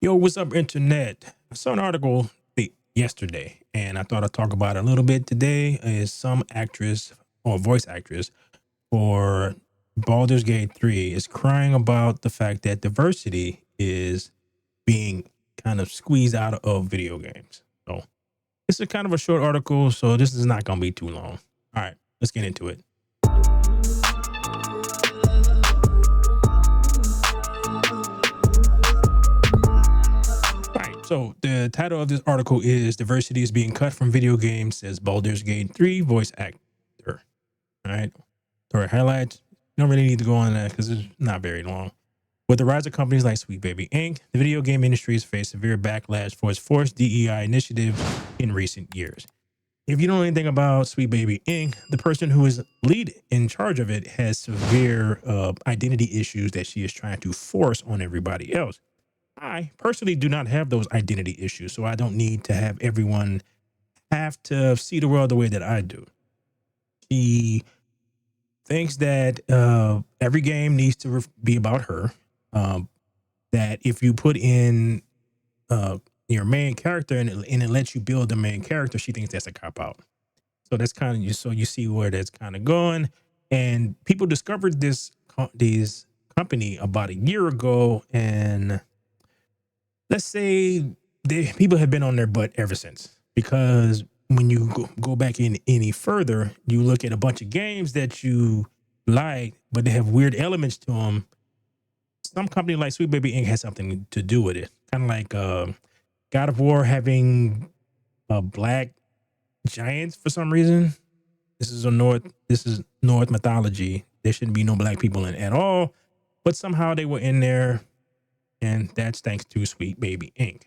Yo, what's up, internet? I saw an article yesterday, and I thought I'd talk about it a little bit today. Is some actress or voice actress for Baldur's Gate 3 is crying about the fact that diversity is being kind of squeezed out of video games. So this is kind of a short article, so this is not going to be too long. All right, let's get into it. Right. So the title of this article is "Diversity is being cut from video games," says Baldur's Gate 3 voice actor. All right. Story highlights. You don't really need to go on that because it's not very long. With the rise of companies like Sweet Baby Inc., the video game industry has faced severe backlash for its forced DEI initiatives in recent years. If you know anything about Sweet Baby Inc., the person who is lead in charge of it has severe identity issues that she is trying to force on everybody else. I personally do not have those identity issues, so I don't need to have everyone have to see the world the way that I do. She thinks that every game needs to be about her. That if you put in your main character and it lets you build the main character, she thinks that's a cop out. So that's kind of you. So you see where that's kind of going. And people discovered this company about a year ago, and let's say people have been on their butt ever since. Because when you go back in any further, you look at a bunch of games that you like, but they have weird elements to them. Some company like Sweet Baby Inc. has something to do with it. Kind of like God of War having black giants for some reason. This is North mythology. There shouldn't be no black people in it at all, but somehow they were in there, and that's thanks to Sweet Baby Inc.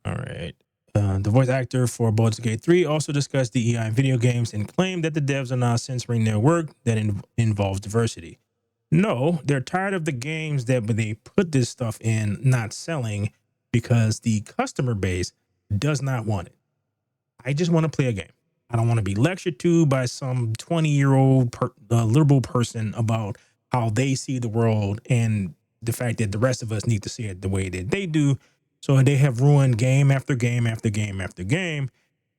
All right. The voice actor for Baldur's Gate 3 also discussed DEI in video games and claimed that the devs are not censoring their work that involves diversity. No, they're tired of the games that they put this stuff in not selling because the customer base does not want it. I just want to play a game. I don't want to be lectured to by some 20-year-old liberal person about how they see the world and the fact that the rest of us need to see it the way that they do. So they have ruined game after game after game after game.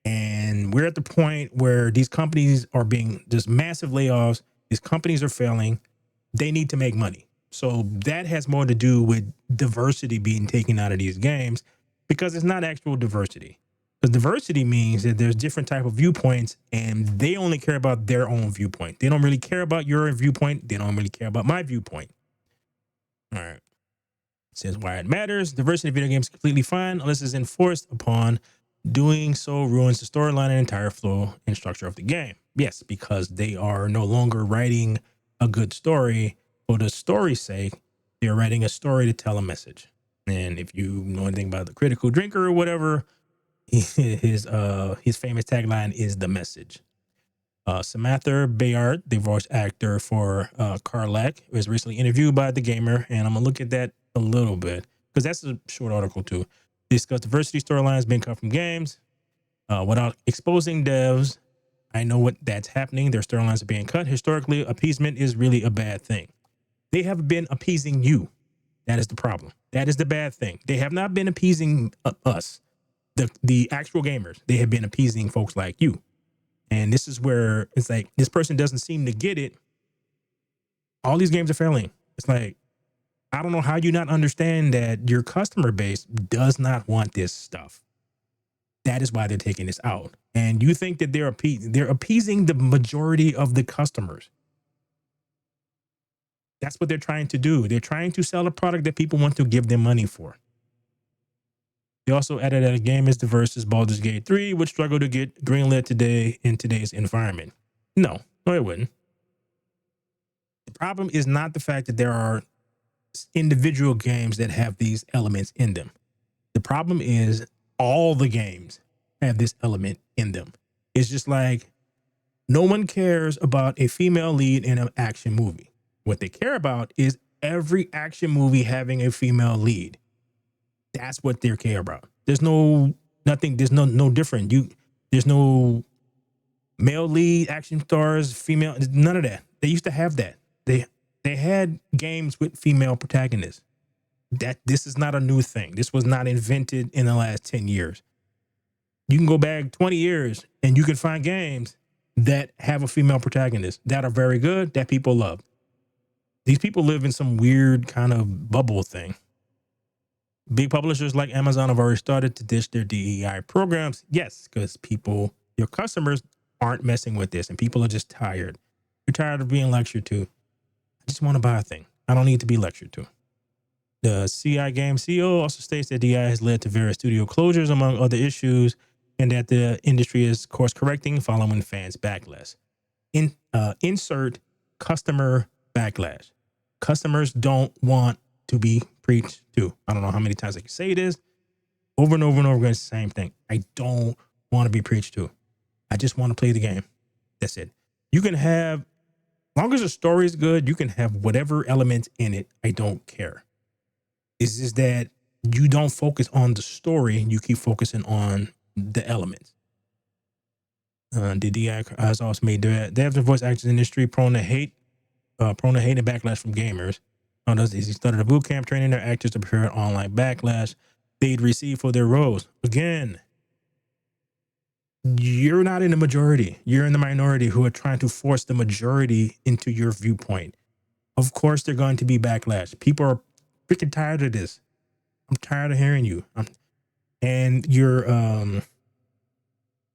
And we're at the point where these companies are being just massive layoffs. These companies are failing. They need to make money. So that has more to do with diversity being taken out of these games because it's not actual diversity. Because diversity means that there's different type of viewpoints and they only care about their own viewpoint. They don't really care about your viewpoint. They don't really care about my viewpoint. All right. Says why it matters. Diversity in video games is completely fine unless it's enforced upon. Doing so ruins the storyline and entire flow and structure of the game. Yes, because they are no longer writing a good story for the story's sake. They're writing a story to tell a message. And if you know anything about the critical drinker or whatever, his famous tagline is the message. Samantha Bayard, the voice actor for Karlak, was recently interviewed by The Gamer, and I'm gonna look at that a little bit because that's a short article too. Discuss diversity storylines being cut from games without exposing devs. I know what that's happening. Their storylines are being cut. Historically, appeasement is really a bad thing. They have been appeasing you. That is the problem. That is the bad thing. They have not been appeasing us, the actual gamers. They have been appeasing folks like you. And this is where it's like this person doesn't seem to get it. All these games are failing. It's like, I don't know how you not understand that your customer base does not want this stuff. That is why they're taking this out. And you think that they're appeasing the majority of the customers. That's what they're trying to do. They're trying to sell a product that people want to give them money for. They also added that a game as diverse as Baldur's Gate 3 would struggle to get greenlit today in today's environment. No, it wouldn't. The problem is not the fact that there are individual games that have these elements in them. The problem is all the games have this element in them. It's just like no one cares about a female lead in an action movie. What they care about is every action movie having a female lead. That's what they care about. There's no different. There's no male lead action stars, female, none of that. They used to have that. They had games with female protagonists. that this is not a new thing. This was not invented in the last 10 years. You can go back 20 years and you can find games that have a female protagonist that are very good, that people love. These people live in some weird kind of bubble thing. Big publishers like Amazon have already started to ditch their DEI programs. Yes, because people, your customers, aren't messing with this, and people are just tired. You're tired of being lectured to. I just want to buy a thing. I don't need to be lectured to. The CI Game CEO also states that DEI has led to various studio closures, among other issues, and that the industry is course correcting following fans' backlash. Insert customer backlash. Customers don't want to be preached to. I don't know how many times I can say this over and over and over again. It's the same thing. I don't want to be preached to. I just want to play the game. That's it. You can have, as long as the story is good, you can have whatever elements in it. I don't care. It's just that you don't focus on the story. You keep focusing on the elements. The DI has also made devs and voice actors industry prone to hate and backlash from gamers. He started a boot camp training their actors to prepare an online backlash they'd receive for their roles. Again, you're not in the majority. You're in the minority who are trying to force the majority into your viewpoint. Of course, they're going to be backlash. People are freaking tired of this. I'm tired of hearing you. And your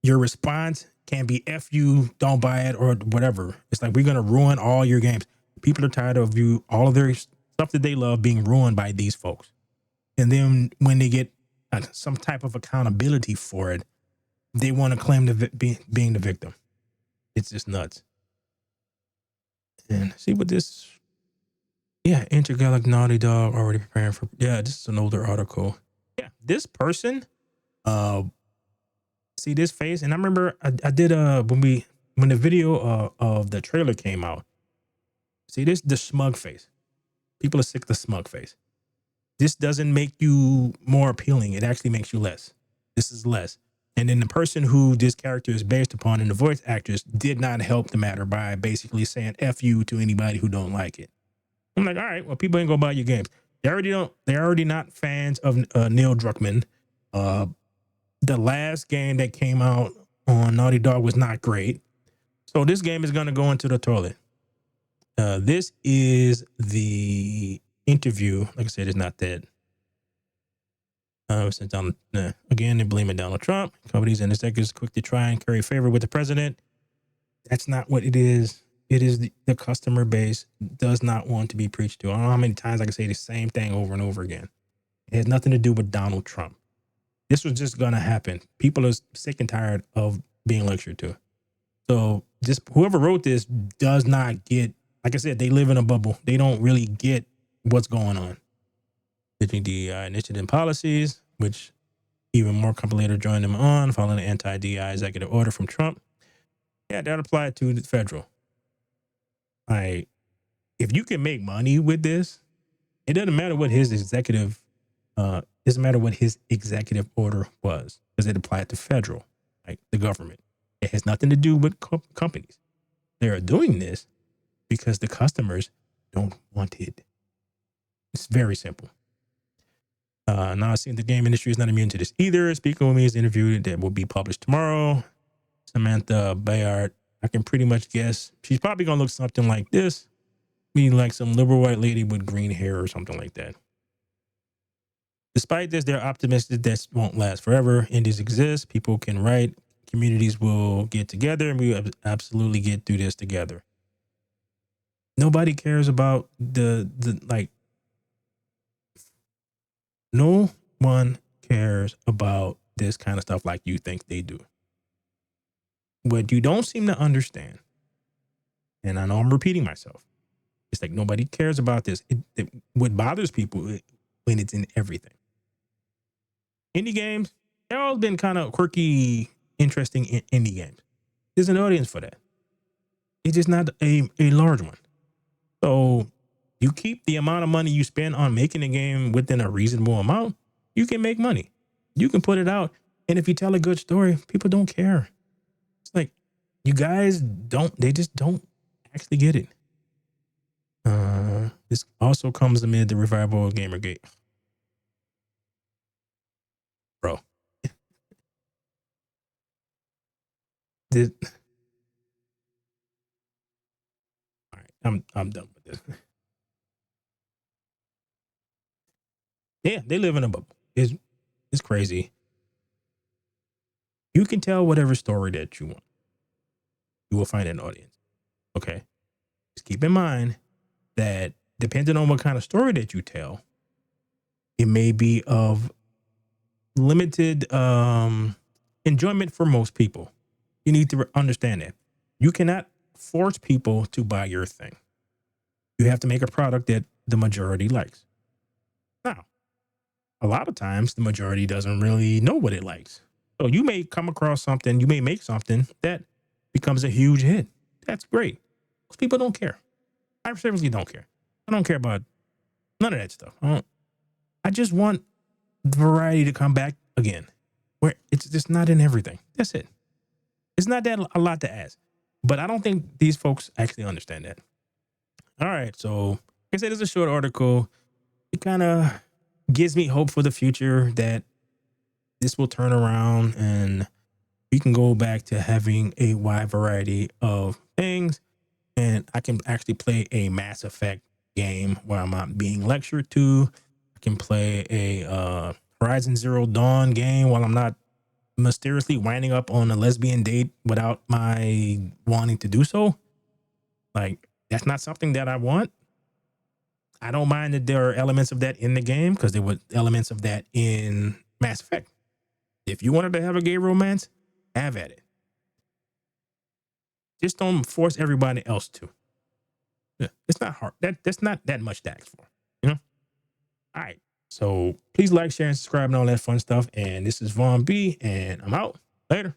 response can be F you, don't buy it, or whatever. It's like, we're going to ruin all your games. People are tired of all of their stuff that they love being ruined by these folks. And then when they get some type of accountability for it, they want to claim being the victim. It's just nuts. And see what this, Intergalactic Naughty Dog already preparing for, this is an older article. Yeah, this person, see this face, and I remember I did when the video of the trailer came out. See this, the smug face. People are sick of the smug face. This doesn't make you more appealing. It actually makes you less. This is less. And then the person who this character is based upon and the voice actors did not help the matter by basically saying F you to anybody who don't like it. I'm like, all right, well, people ain't gonna buy your games. They're already not fans of Neil Druckmann. The last game that came out on Naughty Dog was not great. So this game is gonna go into the toilet. This is the interview. Like I said, it's not that. Since again, they blame it Donald Trump. Companies and executives quick to try and curry favor with the president. That's not what it is. It is the customer base does not want to be preached to. I don't know how many times I can say the same thing over and over again. It has nothing to do with Donald Trump. This was just going to happen. People are sick and tired of being lectured to. So just whoever wrote this does not get, like I said, they live in a bubble. They don't really get what's going on. Ditching DEI initiative and policies, which even more company later joined them on following the anti-DEI executive order from Trump. Yeah, that applied to the federal. If you can make money with this, it doesn't matter what his executive, doesn't matter what his executive order was, because it applied to federal, like the government. It has nothing to do with companies. They are doing this because the customers don't want it. It's very simple. Now, I see the game industry is not immune to this either. Speaking with me is an interview that will be published tomorrow. Samantha Bayard, I can pretty much guess she's probably going to look something like this. Meaning like some liberal white lady with green hair or something like that. Despite this, they're optimistic this won't last forever. Indies exist. People can write. Communities will get together, and we will absolutely get through this together. Nobody cares about no one cares about this kind of stuff like you think they do. What you don't seem to understand, and I know I'm repeating myself, it's like nobody cares about this. What bothers people when it's in everything. Indie games, they've all been kind of quirky, interesting indie games. There's an audience for that. It's just not a large one. So you keep the amount of money you spend on making a game within a reasonable amount, you can make money. You can put it out. And if you tell a good story, people don't care. It's like, you guys they just don't actually get it. This also comes amid the revival of Gamergate. this all right, I'm done with this. Yeah, they live in a bubble. It's crazy. You can tell whatever story that you want. You will find an audience. Okay. Just keep in mind that depending on what kind of story that you tell, it may be of limited enjoyment for most people. You need to understand that. You cannot force people to buy your thing. You have to make a product that the majority likes. Now, a lot of times the majority doesn't really know what it likes. So you may come across something, you may make something that becomes a huge hit. That's great. Most people don't care. I seriously don't care. I don't care about none of that stuff. I just want variety to come back again, where it's just not in everything. That's it. It's not that a lot to ask, but I don't think these folks actually understand that. All right, so like I said, it's a short article. It kind of gives me hope for the future that this will turn around and we can go back to having a wide variety of things, and I can actually play a Mass Effect game where I'm not being lectured to. I can play a Horizon Zero Dawn game while I'm not mysteriously winding up on a lesbian date without my wanting to do so. Like, that's not something that I want. I don't mind that there are elements of that in the game because there were elements of that in Mass Effect. If you wanted to have a gay romance, have at it. Just don't force everybody else to. Yeah, it's not hard. That's not that much to ask for. You know? All right. So please like, share, and subscribe and all that fun stuff. And this is Vaughn B, and I'm out. Later.